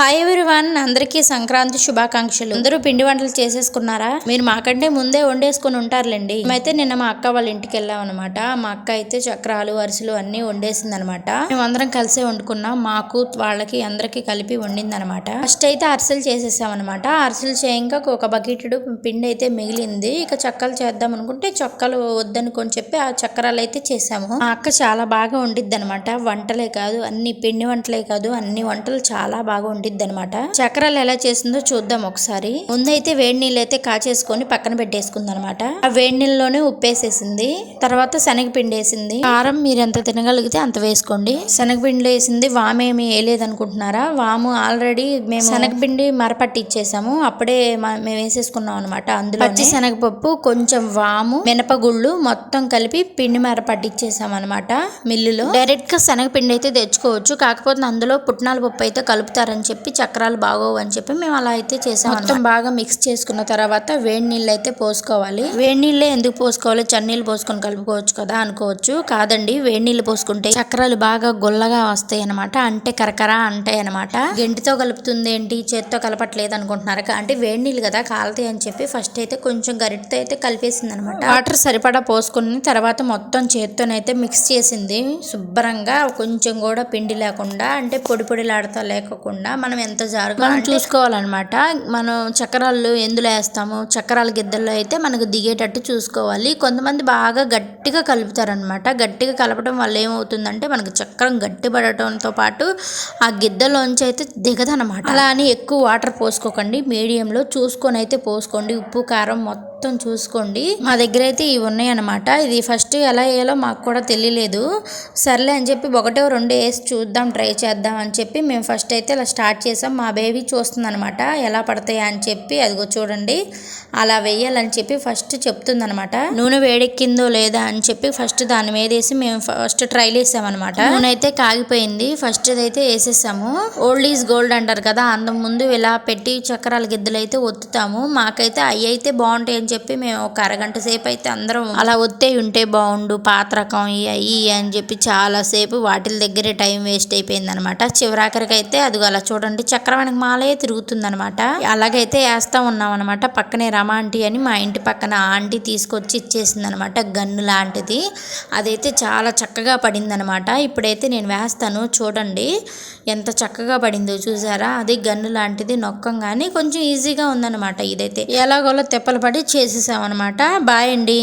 Hi everyone, అందరికీ సంక్రాంతి శుభాకాంక్షలు. అందరూ పిండి వంటలు చేసేసుకున్నారా? మీరు మాకంటే ముందే వండేసుకుని ఉంటారులేండి. మేమైతే నిన్న మా అక్క వాళ్ళ ఇంటికి వెళ్ళాం అనమాట. మా అక్క అయితే చక్రాలు అరిసెలు అన్ని వండేసింది అనమాట. మేమందరం కలిసే వండుకున్నాం. మాకు వాళ్ళకి అందరికి కలిపి వండింది అనమాట. ఫస్ట్ అయితే అరిసెలు చేసేసాం అనమాట. అరిసెలు చేయంగా ఒక బకెట్ పిండి అయితే మిగిలింది. ఇక చక్కలు చేద్దాం అనుకుంటే చక్కలు వద్దనుకొని చెప్పి ఆ చక్రాలు అయితే చేసాము. మా అక్క చాలా బాగా వండిద్ది అనమాట. వంటలే కాదు, అన్ని పిండి వంటలే కాదు, అన్ని వంటలు చాలా బాగా వండిద్ది అనమాట. చక్రాలు ఎలా చేసిందో చూద్దాం ఒకసారి. ముందైతే వేడి నీళ్ళు అయితే కాచేసుకొని పక్కన పెట్టేసుకుంది అనమాట. ఆ వేడి నీళ్ళలోనే ఉప్పేసేసింది. తర్వాత శనగపిండి వేసింది. కారం మీరు ఎంత తినగలిగితే అంత వేసుకోండి. శనగపిండిలో వేసింది. వామేమి వేయలేదు అనుకుంటున్నారా? వాము ఆల్రెడీ మేము శనగపిండి మరపట్టిచ్చేసాము. అప్పుడే మేము వేసేసుకున్నాం అనమాట. అందులో పచ్చి శనగపప్పు, కొంచెం వాము, మినపగుళ్ళు మొత్తం కలిపి పిండి మరపట్టిచ్చేసాం అనమాట. మిల్లులో డైరెక్ట్ గా శనగపిండి అయితే తెచ్చుకోవచ్చు. కాకపోతే అందులో పుట్నాల పప్పు అయితే కలుపుతారని చెప్పి చక్రాలు బాగోవు అని చెప్పి మేము అలా అయితే చేసాం. మొత్తం బాగా మిక్స్ చేసుకున్న తర్వాత వేడి నీళ్ళు అయితే పోసుకోవాలి. వేడి నీళ్ళే ఎందుకు పోసుకోవాలి, చన్నీళ్ళు పోసుకొని కలుపుకోవచ్చు కదా అనుకోవచ్చు. కాదండి, వేడి నీళ్ళు పోసుకుంటే చక్రాలు బాగా గొల్లగా వస్తాయి అనమాట. అంటే కరకరా అంటాయి అనమాట. గెంటితో కలుపుతుంది ఏంటి, చేత్తో కలపట్లేదు అనుకుంటున్నారు. అంటే వేడి నీళ్ళు కదా కాలుతాయి అని చెప్పి ఫస్ట్ అయితే కొంచెం గరిటతో అయితే కలిపేసింది అనమాట. వాటర్ సరిపడా పోసుకుని తర్వాత మొత్తం చేత్తోనైతే మిక్స్ చేసింది శుభ్రంగా. కొంచెం కూడా పిండి లేకుండా, అంటే పొడి పొడిలాడుతా లేకుండా మనం ఎంత జాగ్రత్తగా మనం చూసుకోవాలన్నమాట. మనం చక్రాలు ఎందులో వేస్తాము, చక్రాల గిద్దల్లో అయితే మనకు దిగేటట్టు చూసుకోవాలి. కొంతమంది బాగా గట్టిగా కలుపుతారనమాట. గట్టిగా కలపడం వల్ల ఏమవుతుందంటే మనకు చక్రం గట్టి పడటంతో పాటు ఆ గిద్దలోంచి అయితే దిగదనమాట. అలా అని ఎక్కువ వాటర్ పోసుకోకండి, మీడియంలో చూసుకొని అయితే పోసుకోండి. ఉప్పు కారం మొత్తం చూసుకోండి. మా దగ్గర అయితే ఇవి ఉన్నాయి అనమాట. ఇది ఫస్ట్ ఎలా వేయాలో మాకు కూడా తెలియలేదు. సర్లే అని చెప్పి ఒకటో రెండు వేసి చూద్దాం, ట్రై చేద్దాం అని చెప్పి మేము ఫస్ట్ అయితే ఇలా స్టార్ట్ చేసాం. మా బేబీ చూస్తుంది అనమాట ఎలా పడతాయా అని చెప్పి. అదిగో చూడండి, అలా వేయాలని చెప్పి ఫస్ట్ చెప్తుంది అనమాట. నూనె వేడెక్కిందో లేదా అని చెప్పి ఫస్ట్ దాని మీద వేసి మేము ఫస్ట్ ట్రైల్ వేసామన్నమాట. నూనె అయితే కాగిపోయింది. ఫస్ట్ అయితే వేసేసాము. ఓల్డ్ ఈజ్ గోల్డ్ అంటారు కదా, అంత ముందు ఇలా పెట్టి చక్రాల గిద్దలు అయితే ఒత్తుతాము. మాకైతే అవి అయితే బాగుంటాయి అని చెప్పి మేము ఒక అరగంట సేపు అయితే అందరం అలా ఒత్తే ఉంటే బాగుండు, పాత రకం అయ్యి అని చెప్పి చాలా సేపు వాటి దగ్గరే టైం వేస్ట్ అయిపోయింది అనమాట. చివరాఖరికి అయితే అదిగో అలా చూడండి, చక్రవానికి మాలే తిరుగుతుంది అనమాట. అలాగైతే వేస్తా ఉన్నాం అనమాట. పక్కనే రమా ఆంటీ అని మా ఇంటి పక్కన ఆంటీ తీసుకొచ్చి ఇచ్చేసింది అనమాట, గన్ను లాంటిది. అదైతే చాలా చక్కగా పడింది అనమాట. ఇప్పుడైతే నేను వేస్తాను, చూడండి ఎంత చక్కగా పడిందో చూసారా. అది గన్ను లాంటిది, నొక్కంగానే కొంచెం ఈజీగా ఉందన్నమాట. ఇదైతే ఎలాగోలో తెప్పలు పడి చేసేసాం అనమాట. బాయ్ అండి.